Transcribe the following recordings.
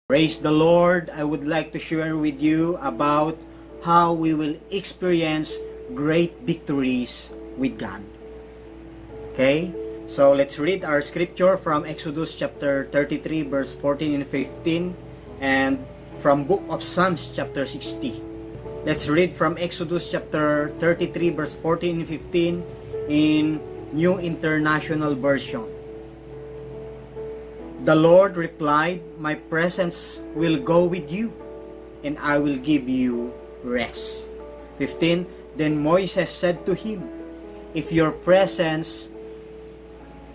Praise the Lord. I would like to share with you about how we will experience great victories with God. Okay? So let's read our scripture from Exodus chapter 33 verse 14 and 15 and from book of Psalms chapter 60. Let's read from Exodus chapter 33 verse 14 and 15 in New International Version. The Lord replied, "My presence will go with you, and I will give you rest." 15. Then Moses said to him, "If your presence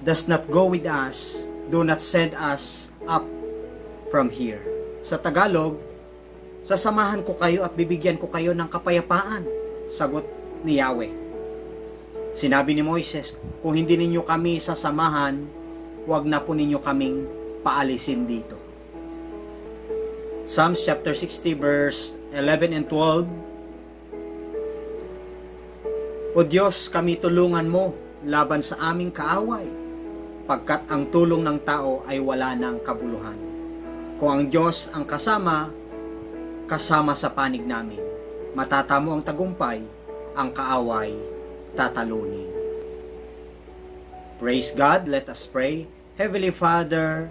does not go with us, do not send us up from here." Sa Tagalog, sasamahan ko kayo at bibigyan ko kayo ng kapayapaan. Sagot ni Yahweh. Sinabi ni Moises, kung hindi ninyo kami sasamahan, wag na po ninyo kaming paalisin dito. Psalms chapter 60 verse 11 and 12. O Diyos, kami tulungan mo laban sa aming kaaway, pagkat ang tulong ng tao ay wala ng kabuluhan. Kung ang Diyos ang kasama sa panig namin, matatamo ang tagumpay, ang kaaway tatalunin. Praise God. Let us pray. Heavenly Father,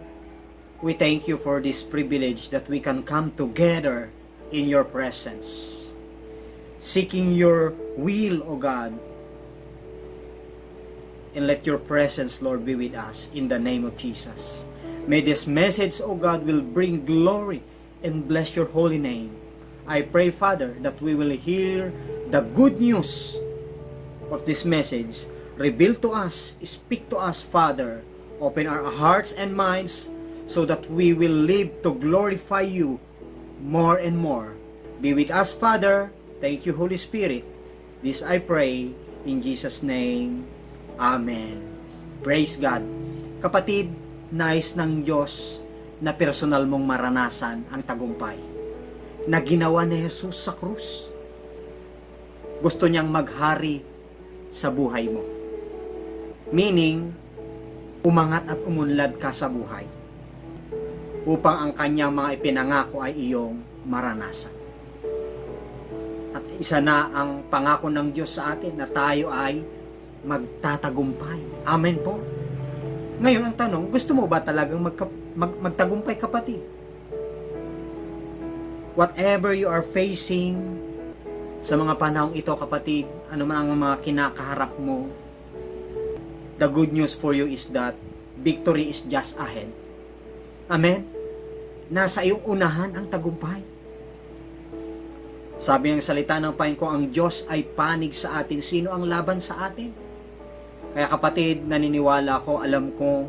we thank you for this privilege that we can come together in your presence, seeking your will, O God, and let your presence, Lord, be with us in the name of Jesus. May this message, O God, will bring glory and bless your holy name. I pray, Father, that we will hear the good news of this message. Reveal to us, speak to us, Father. Open our hearts and minds so that we will live to glorify you more and more. Be with us, Father. Thank you, Holy Spirit. This I pray in Jesus' name. Amen. Praise God. Kapatid, nais ng Diyos na personal mong maranasan ang tagumpay na ginawa ni Jesus sa krus. Gusto niyang maghari sa buhay mo. Meaning, umangat at umunlad ka sa buhay upang ang kanyang mga ipinangako ay iyong maranasan. At isa na ang pangako ng Diyos sa atin na tayo ay magtatagumpay. Amen po. Ngayon ang tanong, gusto mo ba talagang magtagumpay, kapatid? Whatever you are facing sa mga panahong ito, kapatid, ano man ang mga kinakaharap mo, the good news for you is that victory is just ahead. Amen? Nasa iyong unahan ang tagumpay. Sabi ng salita ng Panginoon, kung ang Diyos ay panig sa atin, sino ang laban sa atin? Kaya kapatid, naniniwala ko, alam ko,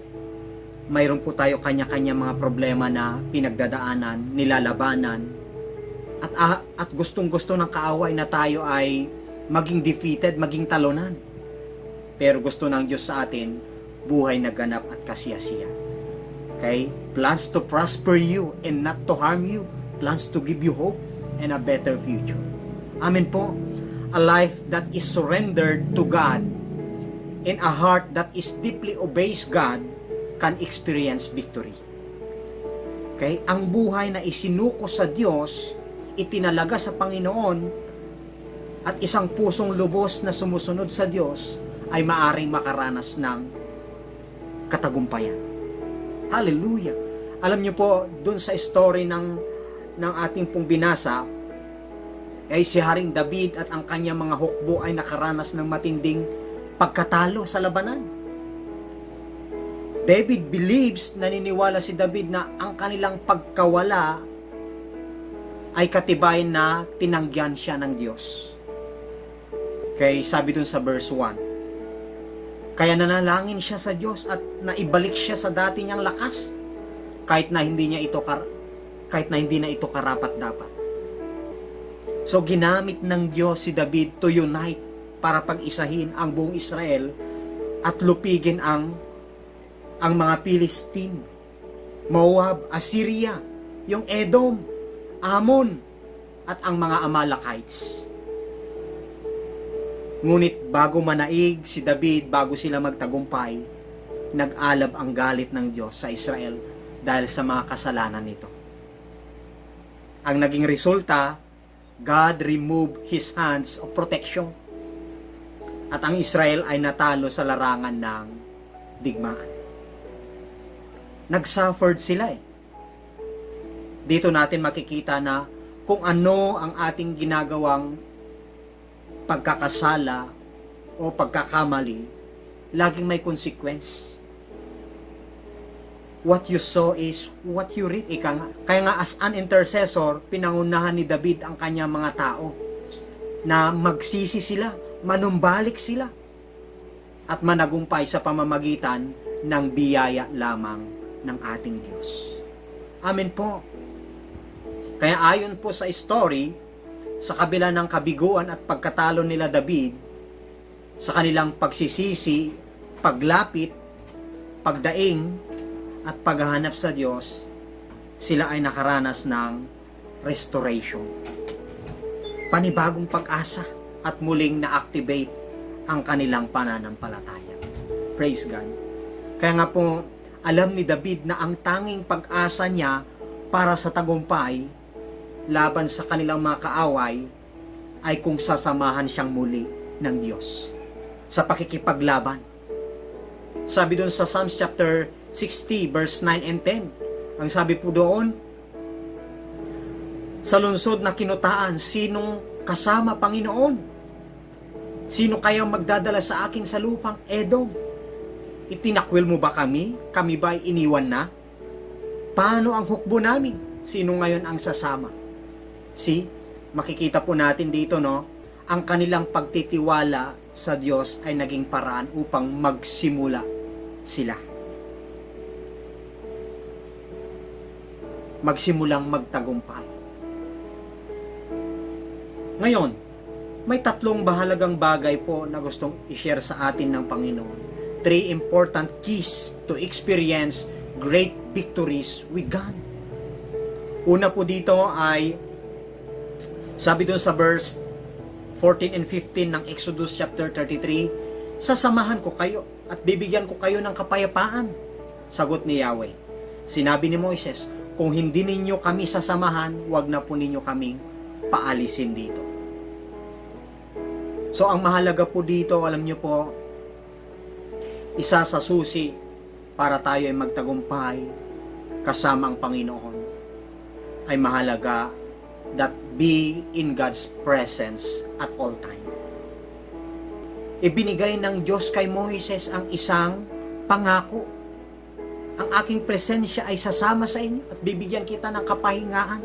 mayroon po tayo kanya-kanya mga problema na pinagdadaanan, nilalabanan, at gustong-gusto ng kaaway na tayo ay maging defeated, maging talunan. Pero gusto ng Diyos sa atin, buhay na ganap at kasiyasiya. Okay? Plans to prosper you and not to harm you. Plans to give you hope and a better future. Amen po. A life that is surrendered to God and a heart that is deeply obeys God can experience victory. Okay? Ang buhay na isinuko sa Diyos, itinalaga sa Panginoon, at isang pusong lubos na sumusunod sa Diyos ay maaring makaranas ng katagumpayan. Hallelujah! Alam niyo po, dun sa story ng ating pong binasa, ay si Haring David at ang kanyang mga hukbo ay nakaranas ng matinding pagkatalo sa labanan. David believes, naniniwala si David na ang kanilang pagkawala ay katibayan na tinanggihan siya ng Diyos. Okay, sabi dun sa verse 1. Kaya nanalangin siya sa Diyos at naibalik siya sa dati niyang lakas kahit na hindi na ito karapat-dapat. So ginamit ng Diyos si David to unite para pag-isahin ang buong Israel at lupigin ang mga Philistine, Moab, Assyria, yung Edom, Ammon, at ang mga Amalekites. Ngunit bago manaig si David, bago sila magtagumpay, nag-alab ang galit ng Diyos sa Israel dahil sa mga kasalanan nito. Ang naging resulta, God removed His hands of protection. At ang Israel ay natalo sa larangan ng digmaan. Nag-suffered sila eh. Dito natin makikita na kung ano ang ating ginagawang pagkakasala o pagkakamali, laging may consequence. What you sow is what you reap. Kaya nga as an intercessor, pinangunahan ni David ang kanyang mga tao na magsisi sila, manumbalik sila, at managumpay sa pamamagitan ng biyaya lamang ng ating Diyos. Amen po. Kaya ayon po sa story, sa kabila ng kabiguan at pagkatalo nila David, sa kanilang pagsisisi, paglapit, pagdaing, at paghahanap sa Diyos, sila ay nakaranas ng restoration. Panibagong pag-asa at muling na-activate ang kanilang pananampalataya. Praise God. Kaya nga po, alam ni David na ang tanging pag-asa niya para sa tagumpay laban sa kanilang mga kaaway ay kung sasamahan siyang muli ng Diyos sa pakikipaglaban. Sabi doon sa Psalms chapter 60 verse 9 and 10, ang sabi po doon, sa lungsod na kinutaan, sinong kasama Panginoon? Sino kayang magdadala sa akin sa lupang Edom? Itinakwil mo ba kami? Kami ba ay iniwan na? Paano ang hukbo namin? Sino ngayon ang sasama? See, makikita po natin dito, no? Ang kanilang pagtitiwala sa Diyos ay naging paraan upang magsimula sila. Magsimulang magtagumpay. Ngayon, may tatlong bahalagang bagay po na gustong i-share sa atin ng Panginoon. 3 important keys to experience great victories with God. Una po dito ay, sabi doon sa verse 14 and 15 ng Exodus chapter 33, sasamahan ko kayo at bibigyan ko kayo ng kapayapaan. Sagot ni Yahweh. Sinabi ni Moises, kung hindi ninyo kami sasamahan, wag na po ninyo kaming paalisin dito. So ang mahalaga po dito, alam nyo po, isa sa susi para tayo ay magtagumpay kasama ang Panginoon ay mahalaga that be in God's presence at all time. Ibinigay ng Diyos kay Moises ang isang pangako. Ang aking presensya ay sasama sa inyo at bibigyan kita ng kapahingaan.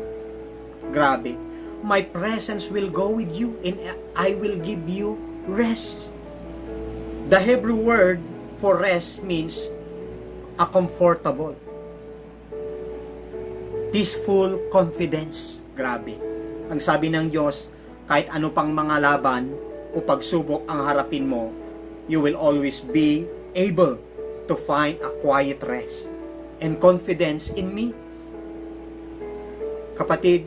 Grabe. My presence will go with you and I will give you rest. The Hebrew word for rest means a comfortable, peaceful confidence. Grabe. Ang sabi ng Diyos, kahit ano pang mga laban o pagsubok ang harapin mo, you will always be able to find a quiet rest and confidence in me. Kapatid,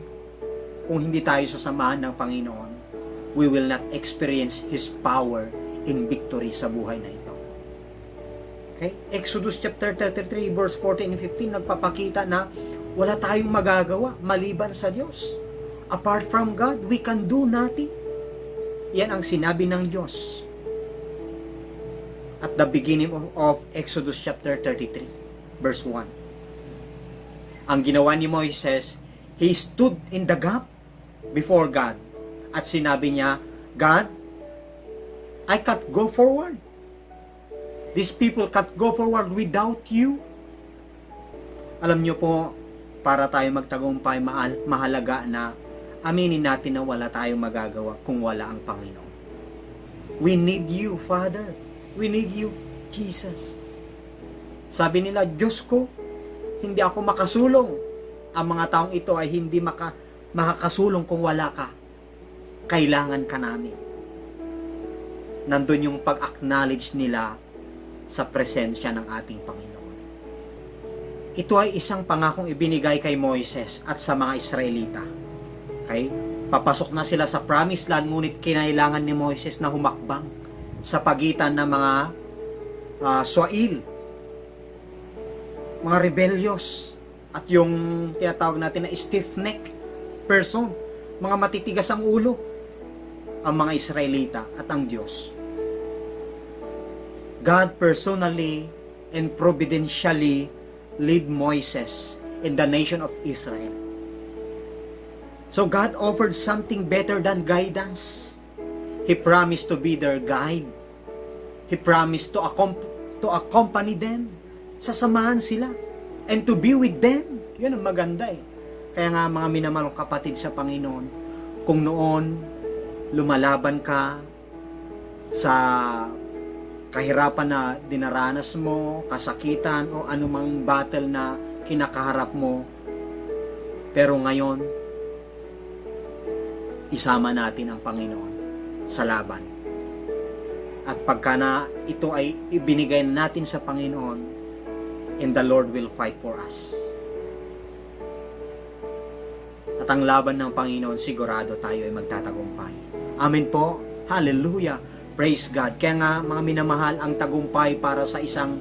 kung hindi tayo sasamahan ng Panginoon, we will not experience His power in victory sa buhay na ito. Okay? Exodus chapter 33 verse 14 and 15 nagpapakita na wala tayong magagawa maliban sa Diyos. Apart from God, we can do nothing. Yan ang sinabi ng Diyos at the beginning of Exodus chapter 33 verse 1. Ang ginawa ni Moises, he stood in the gap before God at sinabi niya, God, I can't go forward. These people can't go forward without you. Alam niyo po, para tayo magtagumpay, mahalaga na aminin natin na wala tayong magagawa kung wala ang Panginoon. We need you, Father. We need you, Jesus. Sabi nila, Diyos ko, hindi ako makasulong. Ang mga taong ito ay hindi makakasulong kung wala ka. Kailangan ka namin. Nandun yung pag-acknowledge nila sa presensya ng ating Panginoon. Ito ay isang pangakong ibinigay kay Moises at sa mga Israelita. Okay? Papasok na sila sa promised land, ngunit kinailangan ni Moises na humakbang sa pagitan ng mga Swail, mga rebellious, at yung tinatawag natin na stiff neck person. Mga matitigas ang ulo. Ang mga Israelita at ang Diyos. God personally and providentially lead Moses in the nation of Israel. So God offered something better than guidance. He promised to be their guide. He promised to accompany them. Sasamahan sila. And to be with them. Yun ang maganda eh. Kaya nga mga minamalong kapatid sa Panginoon, kung noon lumalaban ka sa kahirapan na dinaranas mo, kasakitan o anumang battle na kinakaharap mo, pero ngayon isama natin ang Panginoon sa laban. At pagka na ito ay ibinigay natin sa Panginoon, and the Lord will fight for us. At ang laban ng Panginoon, sigurado tayo ay magtatagumpay. Amen po. Hallelujah. Praise God. Kaya nga, mga minamahal, ang tagumpay para sa isang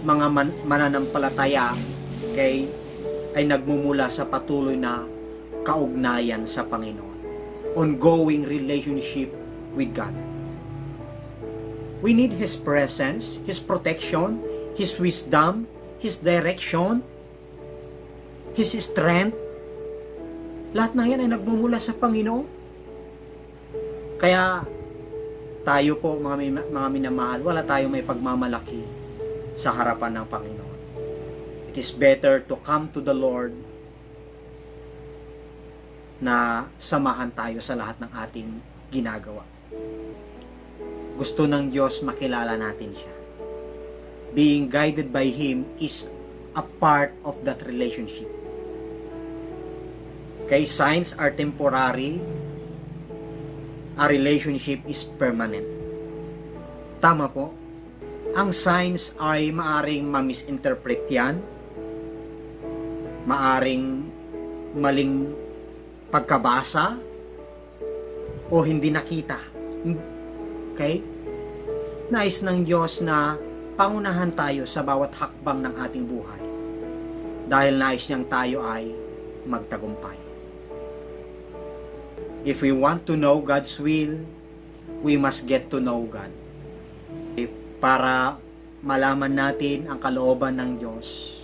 mga mananampalataya ay nagmumula sa patuloy na kaugnayan sa Panginoon. Ongoing relationship with God. We need His presence, His protection, His wisdom, His direction, His strength. Lahat na yan ay nagmumula sa Panginoon. Kaya tayo po, mga minamahal, wala tayong may pagmamalaki sa harapan ng Panginoon. It is better to come to the Lord na samahan tayo sa lahat ng ating ginagawa. Gusto ng Diyos makilala natin siya. Being guided by Him is a part of that relationship. Okay, signs are temporary. A relationship is permanent. Tama po. Ang signs ay maaring ma-misinterpret yan. Maaring maling pagkabasa o hindi nakita. Okay? Nais ng Diyos na pangunahan tayo sa bawat hakbang ng ating buhay. Dahil nais niyang tayo ay magtagumpay. If we want to know God's will, we must get to know God. Para malaman natin ang kalooban ng Diyos,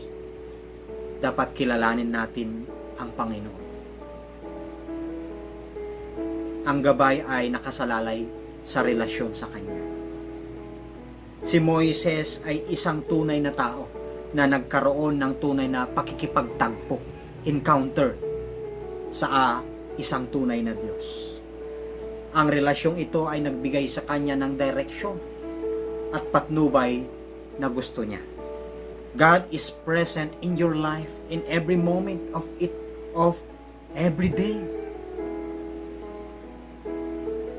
dapat kilalanin natin ang Panginoon. Ang gabay ay nakasalalay sa relasyon sa Kanya. Si Moises ay isang tunay na tao na nagkaroon ng tunay na pakikipagtagpo, encounter sa isang tunay na Diyos. Ang relasyong ito ay nagbigay sa kanya ng direksyon at patnubay na gusto niya. God is present in your life in every moment of every day.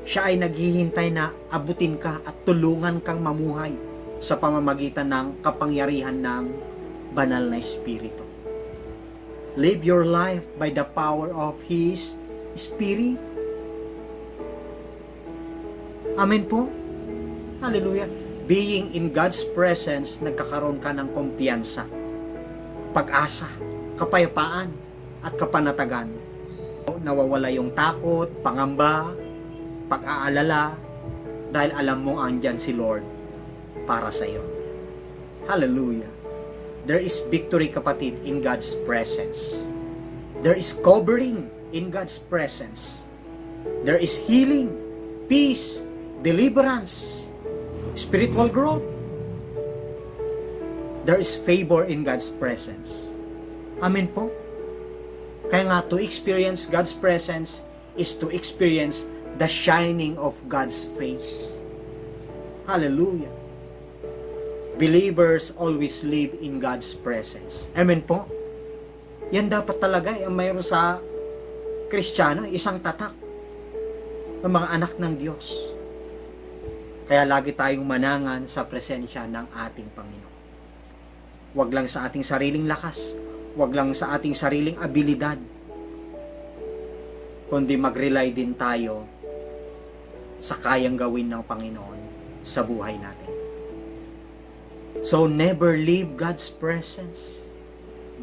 Siya ay naghihintay na abutin ka at tulungan kang mamuhay sa pamamagitan ng kapangyarihan ng banal na Espiritu. Live your life by the power of His Spirit. Amen po. Hallelujah. Being in God's presence, nagkakaroon ka ng kumpiyansa, pag-asa, kapayapaan, at kapanatagan. Nawawala yung takot, pangamba, pag-aalala, dahil alam mo andyan si Lord para sa iyo. Hallelujah. There is victory, kapatid, in God's presence. There is covering in God's presence. There is healing, peace, deliverance, spiritual growth. There is favor in God's presence. Amen po. Kaya nga, to experience God's presence is to experience the shining of God's face. Hallelujah. Believers always live in God's presence. Amen po. Yan dapat talaga ang mayroon sa Kristiyano, isang tatak ng mga anak ng Diyos. Kaya lagi tayong manangan sa presensya ng ating Panginoon. Huwag lang sa ating sariling lakas, huwag lang sa ating sariling abilidad, kundi mag-rely din tayo sa kayang gawin ng Panginoon sa buhay natin. So never leave God's presence.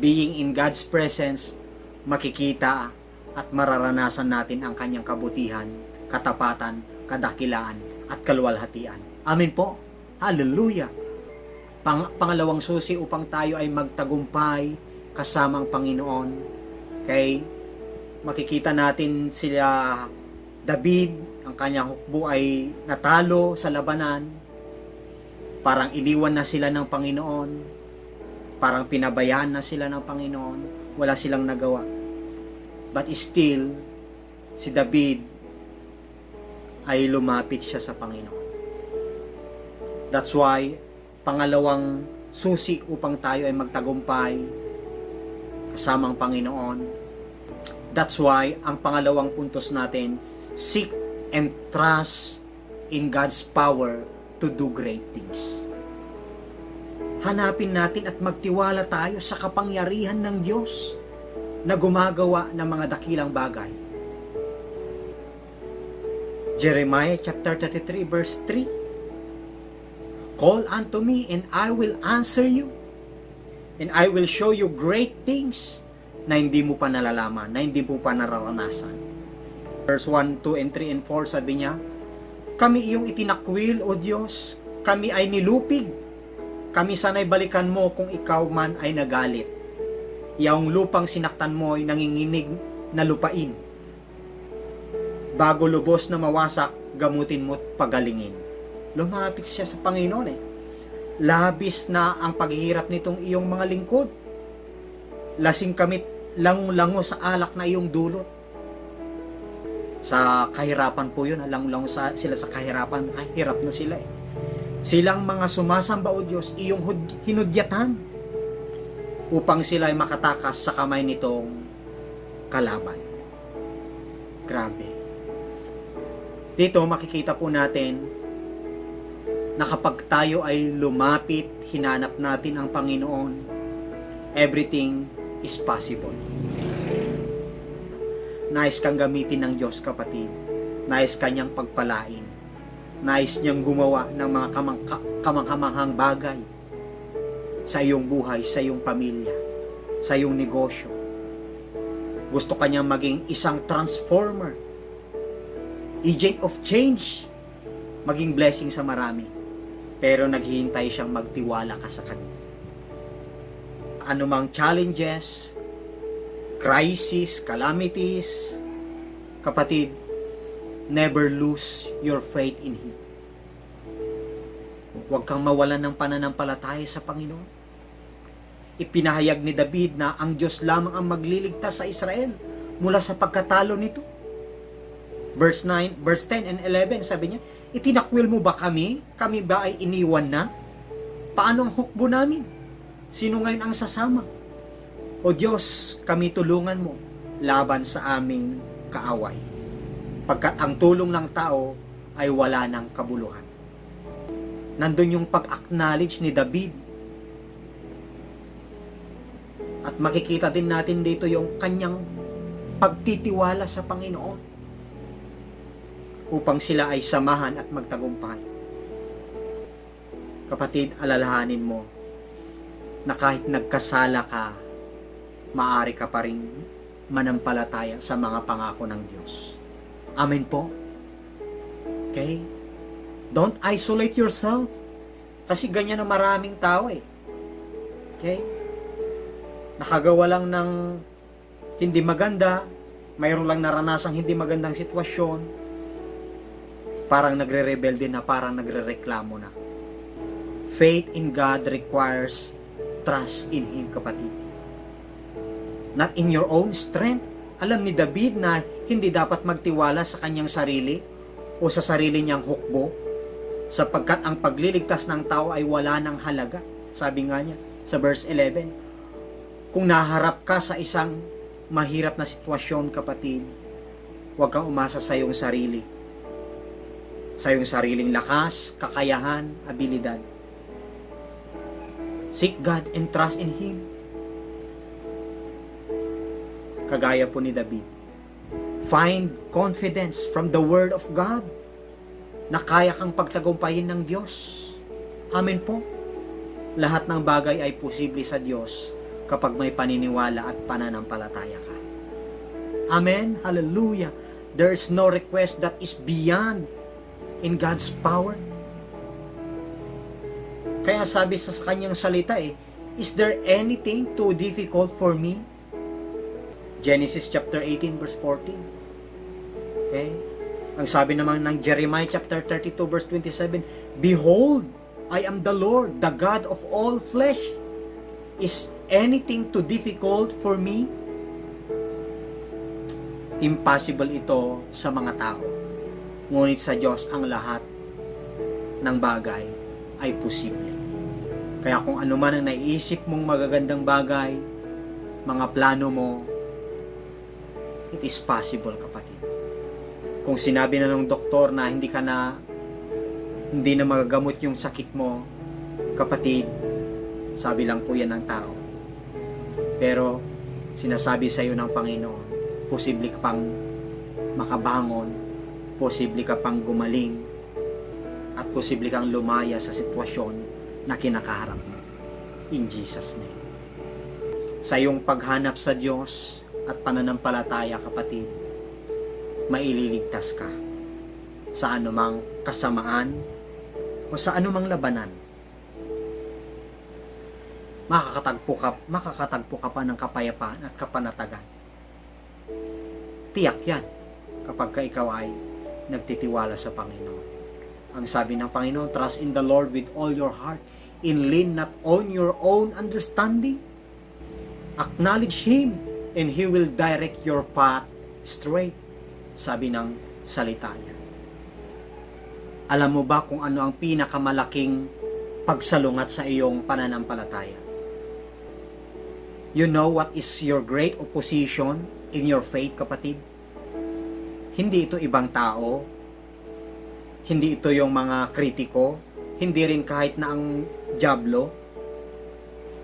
Being in God's presence, makikita at mararanasan natin ang kanyang kabutihan, katapatan, kadakilaan, at kaluwalhatian. Amen po. Hallelujah. Pangalawang susi upang tayo ay magtagumpay kasama ang Panginoon. Kay makikita natin sila David, ang kanyang hukbo ay natalo sa labanan. Parang iniwan na sila ng Panginoon. Parang pinabayaan na sila ng Panginoon. Wala silang nagawa. But still, si David ay lumapit siya sa Panginoon. That's why, pangalawang susi upang tayo ay magtagumpay kasama ang Panginoon. That's why, ang pangalawang puntos natin, seek and trust in God's power to do great things. Hanapin natin at magtiwala tayo sa kapangyarihan ng Diyos na gumagawa ng mga dakilang bagay. Jeremiah chapter 33 verse 3. Call unto me and I will answer you, and I will show you great things na hindi mo pa nalalaman, na hindi mo pa nararanasan. Verse 1, 2, and 3, and 4, sabi niya, kami iyong itinakwil, O Diyos, kami ay nilupig, kami sana'y balikan mo kung ikaw man ay nagalit. Yaong lupang sinaktan mo ay nanginginig na lupain. Bago lubos na mawasak, gamutin mo at pagalingin. Lumapit siya sa Panginoon Labis na ang paghihirap nitong iyong mga lingkod. Lasing kami lango sa alak na iyong dulot. Sa kahirapan po yun, lango sila sa kahirapan, hirap na sila Silang mga sumasamba, O Diyos, iyong hinudyatan upang sila ay makatakas sa kamay nitong kalaban. Grabe. Dito makikita po natin na kapag tayo ay lumapit, hinanap natin ang Panginoon, everything is possible. Nais kang gamitin ng Diyos, kapatid. Nais kanyang pagpalain. Nais niyang gumawa ng mga kamanghamanghang bagay sa iyong buhay, sa iyong pamilya, sa iyong negosyo. Gusto kanyang maging isang transformer, agent of change, maging blessing sa marami. Pero naghihintay siyang magtiwala ka sa kanya. Anumang challenges, crisis, calamities, kapatid, never lose your faith in Him. Huwag kang mawalan ng pananampalataya sa Panginoon. Ipinahayag ni David na ang Diyos lamang ang magliligtas sa Israel mula sa pagkatalo nito. Verse 10 and 11, sabi niya, itinakwil mo ba kami? Kami ba ay iniwan na? Paano ang hukbo namin? Sino ngayon ang sasama? O Diyos, kami tulungan mo laban sa aming kaaway. Pagkat ang tulong ng tao ay wala ng kabuluhan. Nandun yung pag-acknowledge ni David. At makikita din natin dito yung kanyang pagtitiwala sa Panginoon upang sila ay samahan at magtagumpay. Kapatid, alalahanin mo na kahit nagkasala ka, maaari ka pa rin manampalataya sa mga pangako ng Diyos. Amen po. Okay? Don't isolate yourself. Kasi ganyan ang maraming tao Okay? Nakagawa lang ng hindi maganda, mayroon lang naranasang hindi magandang sitwasyon, parang nagre-rebelde na, parang nagre-reklamo na. Faith in God requires trust in Him, kapatid. Not in your own strength. Alam ni David na hindi dapat magtiwala sa kanyang sarili o sa sarili niyang hukbo, sapagkat ang pagliligtas ng tao ay wala ng halaga. Sabi nga niya sa verse 11, kung naharap ka sa isang mahirap na sitwasyon, kapatid, huwag kang umasa sa iyong sarili, sa iyong sariling lakas, kakayahan, abilidad. Seek God and trust in Him. Kagaya po ni David. Find confidence from the Word of God na kaya kang pagtagumpayin ng Diyos. Amen po. Lahat ng bagay ay posible sa Diyos kapag may paniniwala at pananampalataya ka. Amen? Hallelujah. There's no request that is beyond in God's power. Kaya sabi sa kanyang salita is there anything too difficult for me? Genesis chapter 18 verse 14. Okay? Ang sabi naman ng Jeremiah chapter 32 verse 27, Behold, I am the Lord, the God of all flesh. Is anything too difficult for me? Impossible ito sa mga tao. Ngunit sa Diyos ang lahat ng bagay ay posible. Kaya kung ano man ang naiisip mong magagandang bagay, mga plano mo, it is possible, kapatid. Kung sinabi na ng doktor na hindi na magagamot yung sakit mo, kapatid, sabi lang po yan ng tao. Pero sinasabi sa iyo ng Panginoon, posible ka pang makabangon, posible ka pang gumaling, at posible kang lumaya sa sitwasyon na kinakaharap mo. In Jesus' name. Sa iyong paghanap sa Diyos at pananampalataya, kapatid, maililigtas ka sa anumang kasamaan o sa anumang labanan. Makakatagpo ka pa ng kapayapaan at kapanatagan. Tiyak yan kapag ikaw ay nagtitiwala sa Panginoon. Ang sabi ng Panginoon, trust in the Lord with all your heart and lean not on your own understanding. Acknowledge Him and He will direct your path straight. Sabi ng salita niya. Alam mo ba kung ano ang pinakamalaking pagsalungat sa iyong pananampalataya? You know what is your great opposition in your faith, kapatid? Hindi ito ibang tao, hindi ito yung mga kritiko, hindi rin kahit na ang dyablo.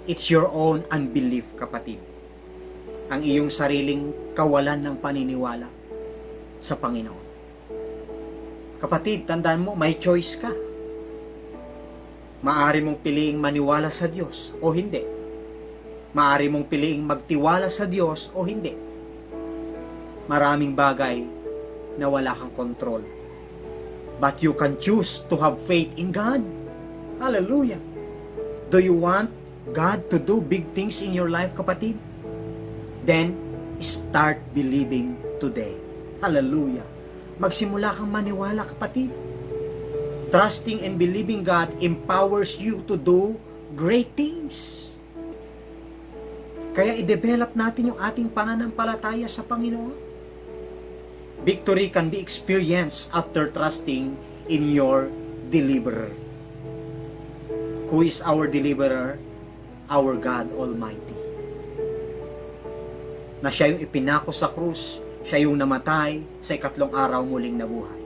It's your own unbelief, kapatid. Ang iyong sariling kawalan ng paniniwala sa Panginoon. Kapatid, tandaan mo, may choice ka. Maaari mong piliing maniwala sa Diyos o hindi. Maaari mong piliing magtiwala sa Diyos o hindi. Maraming bagay na wala kang kontrol. But you can choose to have faith in God. Hallelujah. Do you want God to do big things in your life, kapatid? Then, start believing today. Hallelujah. Magsimula kang maniwala, kapatid. Trusting and believing God empowers you to do great things. Kaya i-develop natin yung ating pananampalataya sa Panginoon. Victory can be experienced after trusting in your deliverer. Who is our deliverer? Our God Almighty. Na siya yung ipinako sa krus, siya yung namatay, sa ikatlong araw muling nabuhay.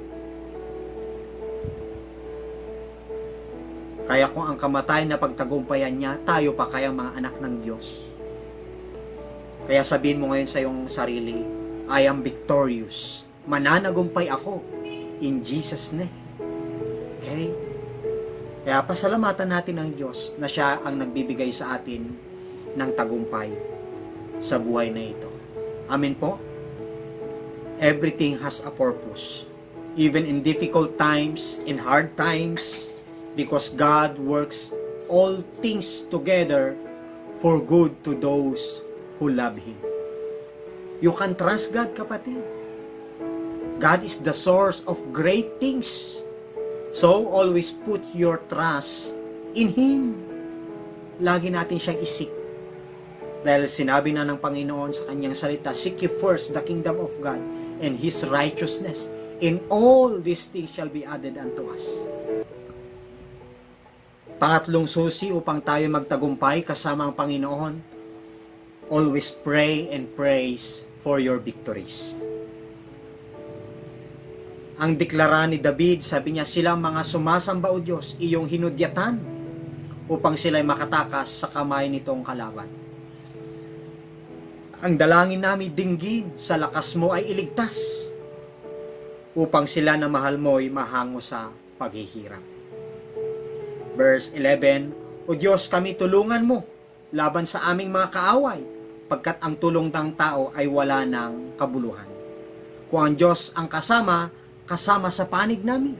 Kaya kung ang kamatay na pagtagumpayan niya, tayo pa kayang mga anak ng Diyos. Kaya sabihin mo ngayon sa iyong sarili, I am victorious. Mananagumpay ako in Jesus' name. Okay? Kaya pasalamatan natin ang Diyos na siya ang nagbibigay sa atin ng tagumpay sa buhay na ito. Amen po? Everything has a purpose. Even in difficult times, in hard times, because God works all things together for good to those who love Him. You can trust God, kapatid. God is the source of great things. So, always put your trust in Him. Lagi natin siyang isik. Dahil sinabi na ng Panginoon sa kanyang salita, seek ye first the kingdom of God and His righteousness, and all these things shall be added unto us. Pangatlong susi upang tayo magtagumpay kasama ang Panginoon, always pray and praise for your victories. Ang deklara ni David, sabi niya, silang mga sumasamba o Diyos, iyong hinudyatan upang sila'y makatakas sa kamay nitong kalaban. Ang dalangin namin dinggin sa lakas mo ay iligtas upang sila na mahal mo'y mahango sa paghihirap. Verse 11, O Diyos, kami tulungan mo laban sa aming mga kaaway. pagkat ang tulong ng tao ay wala ng kabuluhan. Kung ang Diyos ang kasama sa panig namin,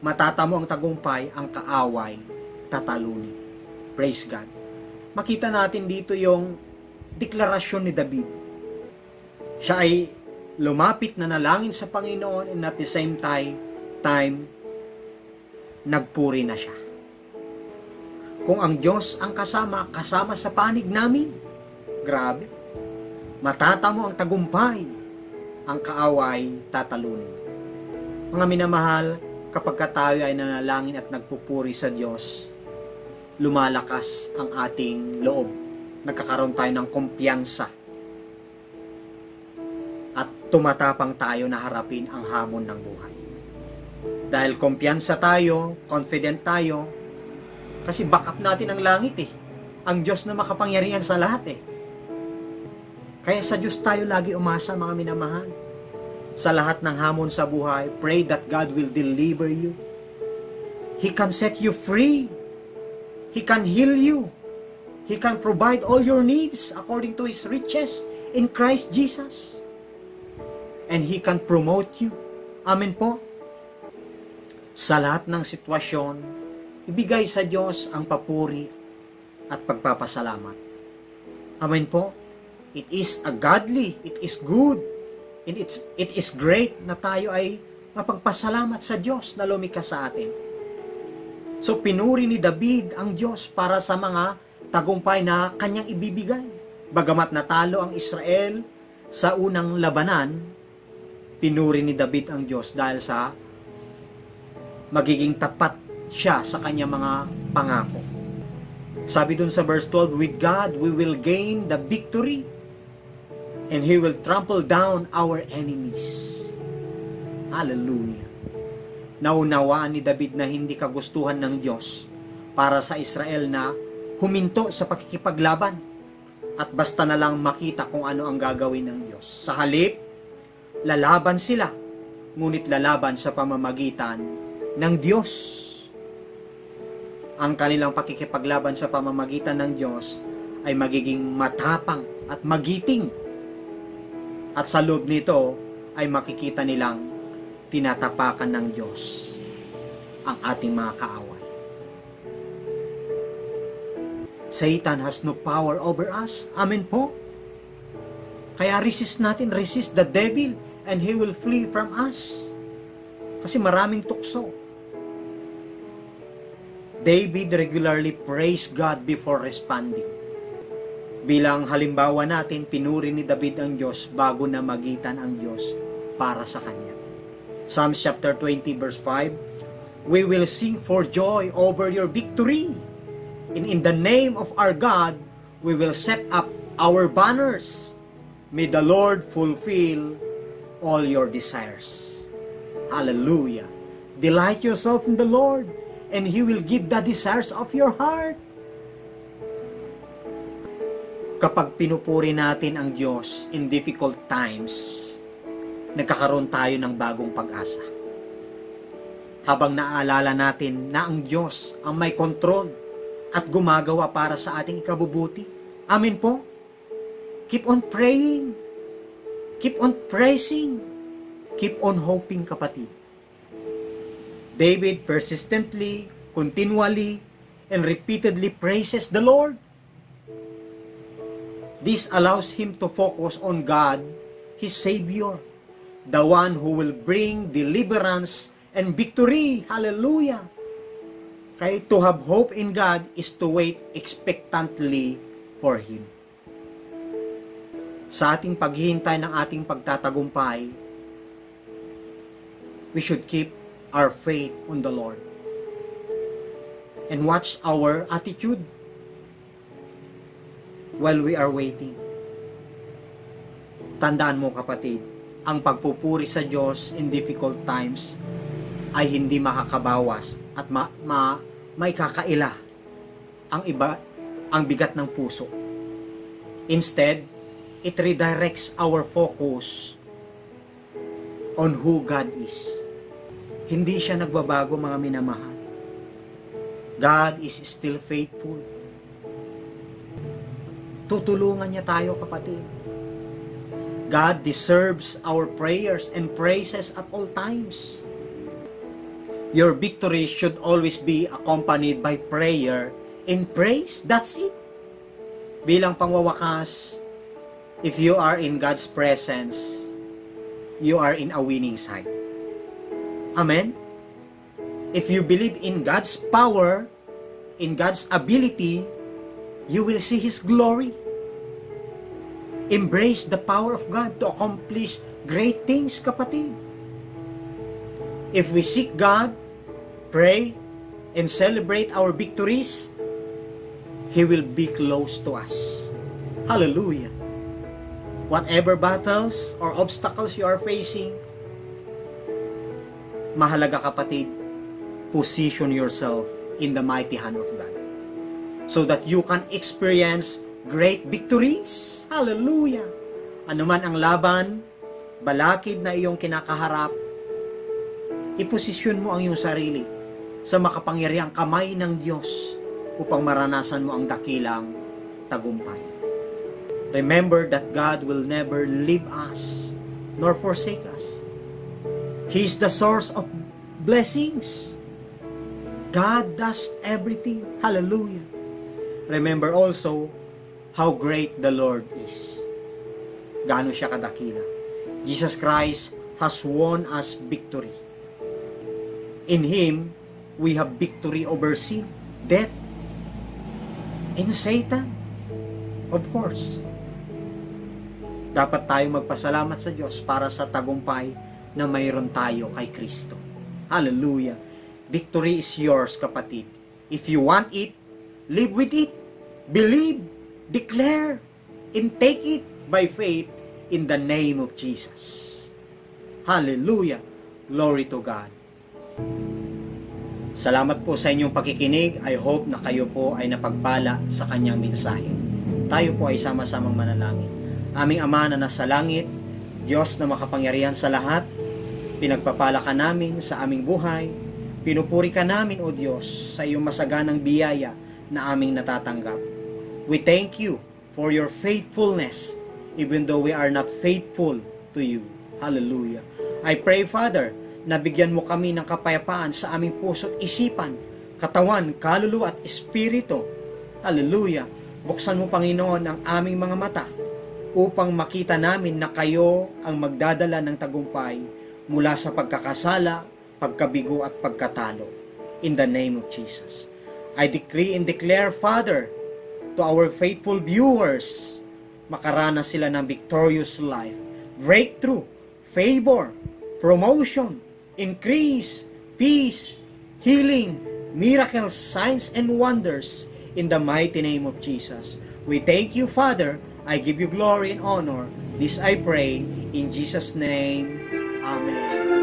matatamo ang tagumpay, ang kaaway tatalunin. Praise God. Makita natin dito yung deklarasyon ni David. Siya ay lumapit na nalangin sa Panginoon and at the same time nagpuri na siya. Kung ang Diyos ang kasama sa panig namin, grabe, matatamo ang tagumpay, ang kaaway tatalunin. Mga minamahal, kapag tayo ay nanalangin at nagpupuri sa Diyos, lumalakas ang ating loob. Nagkakaroon tayo ng kumpiyansa. At tumatapang tayo na harapin ang hamon ng buhay. Dahil kumpiyansa tayo, confident tayo, kasi backup natin ang langit eh. Ang Diyos na makapangyarihan sa lahat eh. Kaya sa Diyos tayo lagi umasa, mga minamahal. Sa lahat ng hamon sa buhay, pray that God will deliver you. He can set you free. He can heal you. He can provide all your needs according to His riches in Christ Jesus. And He can promote you. Amen po. Sa lahat ng sitwasyon, ibigay sa Diyos ang papuri at pagpapasalamat. Amen po. It is a godly, it is good, and it is great na tayo ay mapagpasalamat sa Diyos na lumikha sa atin. So, pinuri ni David ang Diyos para sa mga tagumpay na kanyang ibibigay. Bagamat natalo ang Israel sa unang labanan, pinuri ni David ang Diyos dahil sa magiging tapat siya sa kanyang mga pangako. Sabi dun sa verse 12, with God we will gain the victory and He will trample down our enemies. Hallelujah. Naunawaan ni David na hindi kagustuhan ng Diyos para sa Israel na huminto sa pakikipaglaban at basta na lang makita kung ano ang gagawin ng Diyos. Sa halip, lalaban sila, ngunit lalaban sa pamamagitan ng Diyos. Ang kanilang pakikipaglaban sa pamamagitan ng Diyos ay magiging matapang at magiting. At sa loob nito ay makikita nilang tinatapakan ng Diyos ang ating mga kaaway. Satan has no power over us. Amen po. Kaya resist the devil and he will flee from us. Kasi maraming tukso. David regularly praised God before responding. Bilang halimbawa natin, pinuri ni David ang Diyos bago na magitan ang Diyos para sa kanya. Psalms chapter 20 verse 5, we will sing for joy over your victory. And in the name of our God, we will set up our banners. May the Lord fulfill all your desires. Hallelujah. Delight yourself in the Lord, and He will give the desires of your heart. Kapag pinupuri natin ang Diyos in difficult times, nagkakaroon tayo ng bagong pag-asa. Habang naaalala natin na ang Diyos ang may kontrol at gumagawa para sa ating ikabubuti. Amen po? Keep on praying. Keep on praising. Keep on hoping, kapatid. David persistently, continually, and repeatedly praises the Lord. This allows him to focus on God, his Savior, the one who will bring deliverance and victory. Hallelujah! Kaya to have hope in God is to wait expectantly for Him. Sa ating paghihintay ng ating pagtatagumpay, we should keep our faith on the Lord. And watch our attitude while we are waiting. Tandaan mo, kapatid, ang pagpupuri sa Diyos in difficult times ay hindi makakabawas at may kakaila ang bigat ng puso. Instead, it redirects our focus on who God is. Hindi siya nagbabago, mga minamahal. God is still faithful. Tutulungan niya tayo, kapatid. God deserves our prayers and praises at all times. Your victory should always be accompanied by prayer and praise. That's it. Bilang pangwawakas, if you are in God's presence, you are in a winning side. Amen? If you believe in God's power, in God's ability, you will see His glory. Embrace the power of God to accomplish great things, kapatid. If we seek God, pray, and celebrate our victories, He will be close to us. Hallelujah. Whatever battles or obstacles you are facing, mahalaga, kapatid, position yourself in the mighty hand of God so that you can experience great victories. Hallelujah. Ano man ang laban, balakid na iyong kinakaharap, iposisyon mo ang iyong sarili sa makapangyarihang kamay ng Diyos upang maranasan mo ang dakilang tagumpay. Remember that God will never leave us nor forsake us. He is the source of blessings. God does everything. Hallelujah. Remember also how great the Lord is. Gaano siya kadakila. Jesus Christ has won us victory. In Him, we have victory over sin, death, and Satan. Of course. Dapat tayo magpasalamat sa Diyos para sa tagumpay na mayroon tayo kay Kristo. Hallelujah. Victory is yours, kapatid. If you want it, live with it. Believe, declare, and take it by faith in the name of Jesus. Hallelujah. Glory to God. Salamat po sa inyong pakikinig. I hope na kayo po ay napagpala sa kanyang mensahe. Tayo po ay sama-samang manalangin. Aming Ama na nasa langit, Diyos na makapangyarihan sa lahat, pinagpapala ka namin sa aming buhay. Pinupuri ka namin, O Diyos, sa iyong masaganang biyaya na aming natatanggap. We thank you for your faithfulness, even though we are not faithful to you. Hallelujah. I pray, Father, na bigyan mo kami ng kapayapaan sa aming puso't isipan, katawan, kaluluwa at espiritu. Hallelujah. Buksan mo, Panginoon, ang aming mga mata upang makita namin na kayo ang magdadala ng tagumpay mula sa pagkakasala, pagkabigo at pagkatalo. In the name of Jesus. I decree and declare, Father, to our faithful viewers, makaranas sila ng victorious life, breakthrough, favor, promotion, increase, peace, healing, miracles, signs, and wonders in the mighty name of Jesus. We thank you, Father. I give you glory and honor. This I pray in Jesus' name. Amen.